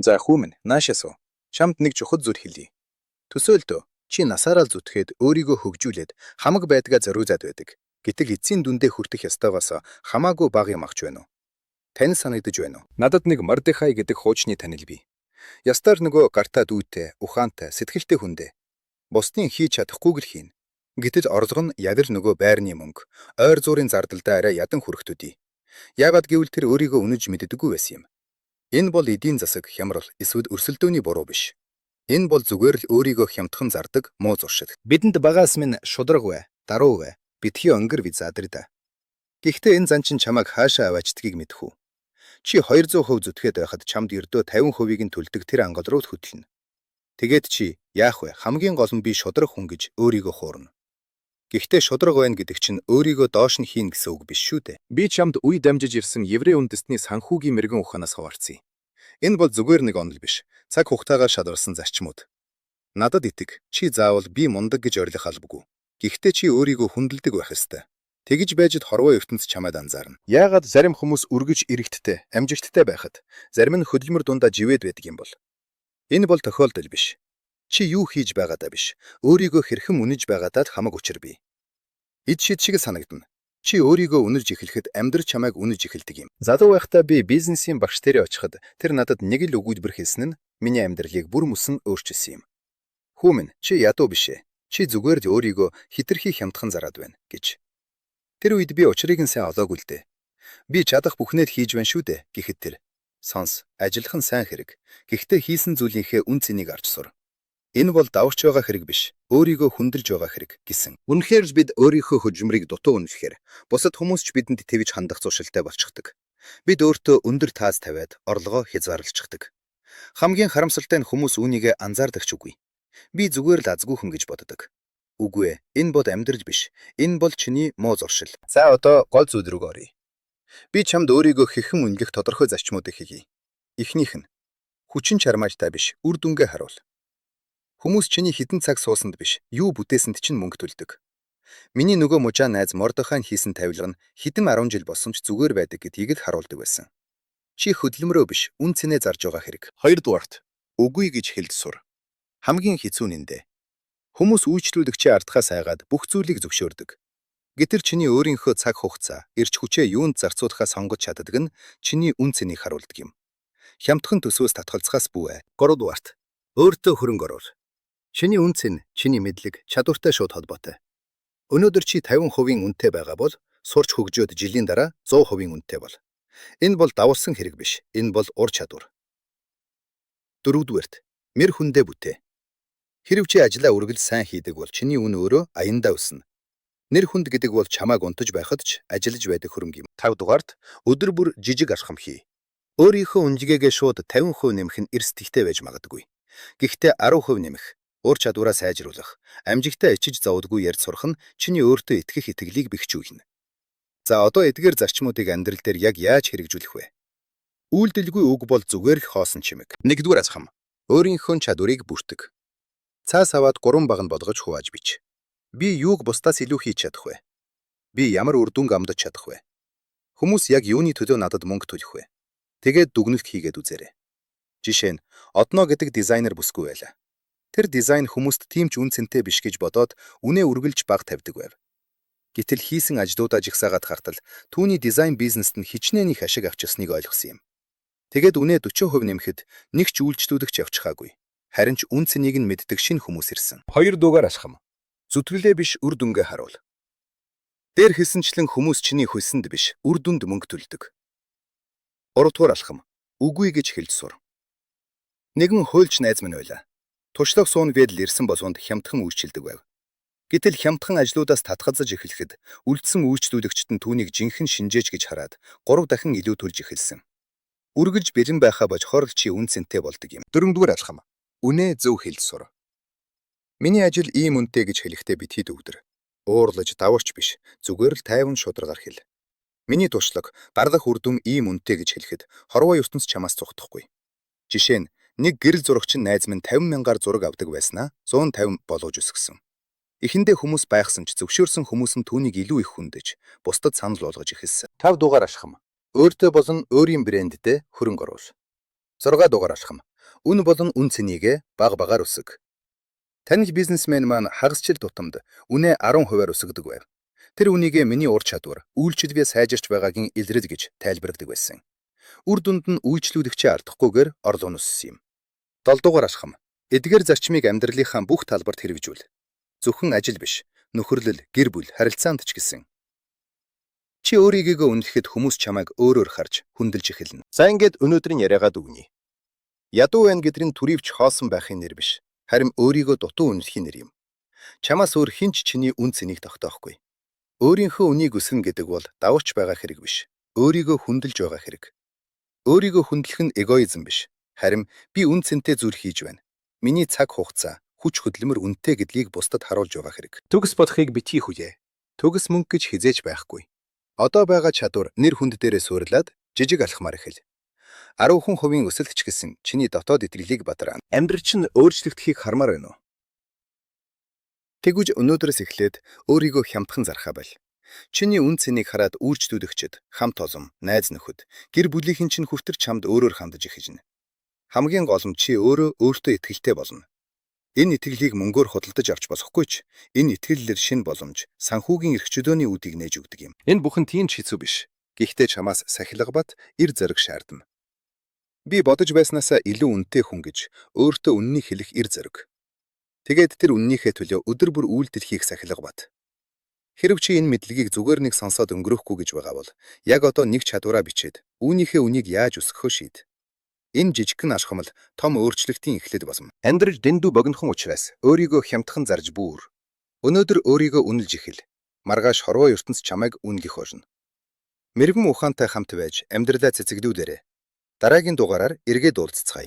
За хүмүн наашаас уу. Чамд нэг чухал зүйл хэлье. Төсөөлтөө чи насаараа зүтгэхэд өөрийгөө хөгжүүлээд хамаг байдгаа зориулаад байдаг. Гэтэл эцсийн дүндээ хүртэх ёстойгоос хамаагүй бага юм агч байна уу? Тань санагдаж байна уу? Надад нэг Мордехай гэдэг хуучны танил бий. Ястаар нөгөө гартаа дүүтэй, ухаантай, сэтгэлтэй хүндээ. Бусдын хийж чадахгүйгээр хийн. Гэтэл орлого нь яг л нөгөө байрны мөнгө, ойр зуурын зардалдаа арай ядан хүрэхтүүдий. Яагаад гэвэл тэр өөрийгөө үнэж мэддэггүй байсан юм. Энэ бол эдийн засаг, хямрал, эсвэл өрсөлдөөний буруу биш. Энэ бол зүгээр л өөрийгөө хямдхан зардаг муу зуршил. Бидэнд багаас минь шудраг вэ, даруу вэ, битгий өнгөр ви задрда. Гэхдээ энэ зан чинь чамайг хаашаа аваачдгийг мэдэх үү? Чи 200% зүтгээд байхад чамд ердөө 50%-ийг нь төлдөг тэр ангал руу л хөтлөнө. Тэгээд чи яах вэ? Хамгийн гол нь би шудраг хүн гэж өөрийгөө хуурна. Гэхдээ шудраг байна гэдэг чинь өөрийгөө доош нь хийн гэсэн үг биш шүү дээ. Би чамд үе дамжиж ирсэн еврей үндэстний санхүүгийн мэрэгэн ухаанаас хаваарцъя. Энэ бол зүгээр нэг онол биш. Цаг хугацаагаар шалгарсан зарчмууд. Надад итэг. Чи заавал би мундаг гэж орилох албагүй. Гэхдээ чи өөрийгөө хүндэлдэг байх ёстой. Тэгж байжд хорвоо ертөнц чамайд анзаарна. Яагаад зарим хүмүүс үргэж эрэгттэй, амжилттай байхад, зарим нь хөдөлмөр дундаа живэд байдаг юм бол? Энэ бол тохиолдол биш. Чи юу хийж байгаадаа биш. Өөрийгөө хэрхэн үнэж байгаадаа л хамаг учир бий. Эд шид шиг санагдана. Чи өөрийгөө үнэж эхлэхэд амьдрал чамайг үнэж эхэлдэг юм. Залуу байхдаа би бизнесийн багш тэрэ очиход тэр надад нэг л өгүүлбэр хэлсэн нь миний амьдралыг бүр мөсөн өөрчилсөн юм. Хүмүн чи ядуу биш ээ. Чи зүгээр л өөрийгөө хитрхи хямдхан зараад байна гэж. Тэр үед би учрыг нь сайн олоогүй л дээ. Би чадах бүхнээ хийж байна шүү дээ гэхэд тэр сонс, ажиллах нь сайн хэрэг. Гэхдээ хийсэн зүйлийнхээ үн цэнийг арч сур. Энэ бол даварч байгаа хэрэг биш. Өөрийгөө хүндэлж байгаа хэрэг гэсэн. Үнэхээр л бид өөрийнхөө хөдөлмөрийг дутуу үнэлэхээр бусад хүмүүс ч бидэнд тэгж хандах зуршилтай болчихдог. Бид өөртөө өндөр таас тавиад орлогоо хязгаарлалцдаг. Хамгийн харамсалтай нь хүмүүс үүнийгээ анзаардаг ч үгүй. Би зүгээр л азгүйхэн гэж боддог. Үгүй ээ, энэ бод амьдрал биш. Энэ бол чиний муу зуршил. За одоо гол зүйл рүү оръё. Би чамд өөрийгөө хэрхэн үнэлэх тодорхой зарчмуудыг хэлье. Эхнийх нь хүчин чармаажтай биш, үр дүнгээ харуул. Хүмүүс чиний хідэн цаг суусанд биш, юу бүтээсэнд чинь мөнгө төлдөг. Миний нөгөө мужаа найз Мордехай хийсэн тавилга нь хідэн 10 жил болсон ч зүгээр байдаг гэдгийг л харуулдаг байсан. Чи хөдөлмөрөө биш, үн цэнэ зарж байгаа хэрэг. Хоёрдугаарт үгүй гэж хэлж сур. Хамгийн хэцүү нь эндэ. Хүмүүс үйлчлүүлэгчийн ардхаас айгаад бүх зүйлийг зөвшөөрдөг. Гэтэр чиний өөрийнхөө цаг хугацаа, эрч хүчээ юунд зарцуулахаа сонгож чаддаг нь чиний үн цэнийг харуулдаг юм. Хямдхан төсвөөс татгалзахаас бүү. Гуравдугаарт өөртөө хөрөнгө оруул. Чиний үн цэн, чиний мэдлэг, чадвартай шууд холбоотой. Өнөөдөр чи 50% үнэтэй байгаа бол сурч хөгжөөд жилийн дараа 100% үнэтэй бол. Энэ бол даварсан хэрэг биш. Энэ бол ур чадвар. Дөрөвдүгээрт мэр хүндээ бүтээ. Хэрв чи ажлаа үргэлж сайн хийдэг бол чиний үн өөрөө аяндаа өснө. Нэр хүнд гэдэг бол чамааг унтаж байхад ч ажиллаж байдаг хөрөнгө юм. 5 дугаарт өдөр бүр жижиг архам хий. Өөрийнхөө үнжгээгээ шууд 50% нэмэх нь эрсдэлтэй байж магадгүй. Гэхдээ 10% нэмэх, ур чадвараа сайжруулах, амжигтай ичиж зовдгүй ярьж сурах нь чиний өөртөө итгэх итгэлийг бэхжүүлнэ. За одоо эдгээр зарчмуудыг амьдрал дээр яг яаж хэрэгжүүлэх вэ? Үйлдэлгүй үг бол зүгээр л хоосон чимэг. 1-р азхам. Өөрийнхөө чадварыг бүртгэг. Цаас аваад 3 баг нь болгож хувааж бич. Би юуг бусдаас илүү хийж чадах вэ? Би ямар үр дүнг амдаж чадах вэ? Хүмүүс яг юуны төлөө надад мөнгө төлөх вэ? Тэгээд дүгнэлт хийгээд үзээрэй. Жишээ нь одноо гэдэг дизайнер бүсгүй байлаа. Тэр дизайн хүмүүст тийм ч үн цэнтэй биш гэж бодоод үнэ үргэлж баг тавьдаг байв. Гэтэл хийсэн ажлуудаа жигсаагаад хартал түүний дизайн бизнест нь хичнээн их ашиг авчирсныг ойлгосон юм. Тэгээд үнэ 40% нэмэхэд нэг ч үйлчлүүлэгч явчихаагүй. Харин ч үн цэнийг нь мэддэг шинэ хүмүүс ирсэн. 2 дугаар ашхам. Зүтгэлээ биш үр дүнгээ харуул. Дээр хэлсэнчлэн хүмүүс чиний хөлсөнд биш, үр дүнд мөнгө төлдөг. 3 дугаар алхам. Үгүй гэж хэлж сур. Нэгэн хуульч найз минь байлаа. Туршлага суун гэдэл ирсэн болонд хямдхан үйлчилдэг байв. Гэтэл хямдхан ажлуудаас татгалзаж эхлэхэд үлдсэн үйлчлүүлэгчид нь түүнийг жинхэнэ шинжээж гэж хараад 3 дахин илүү төлж эхэлсэн. Үргэлж бэлэн байхаа божхоор л чи үн цэнтэй болдог юм. 4 дугаар алхам. Үнэ зөв хэлж сур. Миний ажил ийм үнэтэй гэж хэлэхдээ бид хэд өвдөр. Уурлаж даварч биш, зүгээр л тайван шударгаар хэл. Миний туршлага дарлах үр дүн ийм үнэтэй гэж хэлэхэд хорвоо ертөнц чамаас цугтахгүй. Жишээ нь нэг гэрэл зурагч найз минь 50,000-аар зураг авдаг байснаа 150 болгож өсгсөн. Эхэндээ хүмүүс байхсан ч зөвшөөрсөн хүмүүс нь түүнийг илүү их хүндэж, бусдад санал болгож эхэлсэн. 5 дугаар ашхам. Өөртөө болон өөрийн брэнддээ хөрөнгө оруул. 6 дугаар ашхам. Үн болон үн цэнийгээ бага багаар өсөг. Таних бизнесмен маань хагасчил тутамд үнэ 10% өсгдөг байв. Тэр үнийгээ миний ур чадвар, үйлчлэгээ сайжирч байгаагийн илрэл гэж тайлбарладаг байсан. Үр дүнд нь үйлчлүүлэгчээ алдахгүйгээр орлого нь өссөн юм. 7 дугаар ашхам. Эдгээр зарчмыг амьдралынхаа бүх талбарт хэрэгжүүл. Зөвхөн ажил биш, нөхөрлөл, гэр бүл, харилцаанд ч гэсэн. Чи өөрийгөө үнэлэхэд хүмүүс чамайг өөрөөр харж, хүндэлж эхэлнэ. За ингээд өнөөдрийн яриагаад үгнэ. Ядуу байна гэдрийн төрөвч хоосон байхын нэр биш, харин өөрийгөө дутуу үнэлэхийн нэр юм. Чамаас өөр хинч чиний үн цэнийг тогтоохгүй. Өөрийнхөө үнийг өсгөн гэдэг бол даварч байгаа хэрэг биш. Өөрийгөө хүндэлж байгаа хэрэг. Өөрийгөө хүндлэх нь эгоизм биш, харин би үн цэнтэй зүйл хийж байна. Миний цаг хугацаа, хүч хөдөлмөр үнэтэй гэдгийг бусдад харуулж байгаа хэрэг. Төгс бодохыг битгий хүлээ. Төгс мөнгө гэж хизээж байхгүй. Одоо байгаа чадвар нэр хүнд дээрээ суурлаад жижиг алхмаар эхэл. 10% өсөлтч гэсэн чиний дотоод итгэлийг бадраа. Амьдрал чинь өөрчлөгдөхийг хармаар байна уу? Тэгвэл өнөөдрөөс эхлээд өөрийгөө хямдхан зархаа байл. Чиний үн цэнийг хараад үйлчлүүлэгчид, хамт олон, найз нөхөд, гэр бүлийнхэн чинь хүртэр чамд өөрөөр хандаж эхэлнэ. Хамгийн гол нь чи өөрөө өөртөө итгэлтэй болно. Энэ итгэлийг мөнгөөр худалдаж авч болохгүй ч энэ итгэлээр шин боломж, санхүүгийн эрх чөлөөний үүдийг нээж өгдөг юм. Энэ бүхэн тийм ч хэцүү биш. Гэхдээ чамаас сахилга бат эр зориг шаардна. Би бодож байснаасаа илүү үнэтэй хүн гэж өөртөө үннийг хэлэх эр зориг. Тэгээд тэр үннийхээ төлөө өдөр бүр үйлдэлхийг сахилга бат. Хэрв чи энэ мэдлэгийг зүгээр нэг сонсоод өнгөрөөхгүй гэж байгаа бол яг одоо нэг чадвараа бичээд үүнийхээ үнийг яаж өсгөхөө шийд. Энэ жижигхэн ашхамл том өөрчлөлтийн эхлэл болно. Амьдрал дэндүү богинохон учраас өөрийгөө хямдхан зарж бүүр. Өнөөдөр өөрийгөө үнэлж эхэл. Маргааш хорвоо ертөнц чамайг үнэлэх болно. Мэргэм ухаантай хамт байж амьдралаа цэцэгдүүлээрэй. Дараагийн дугаараар эргээд уулзцгаая.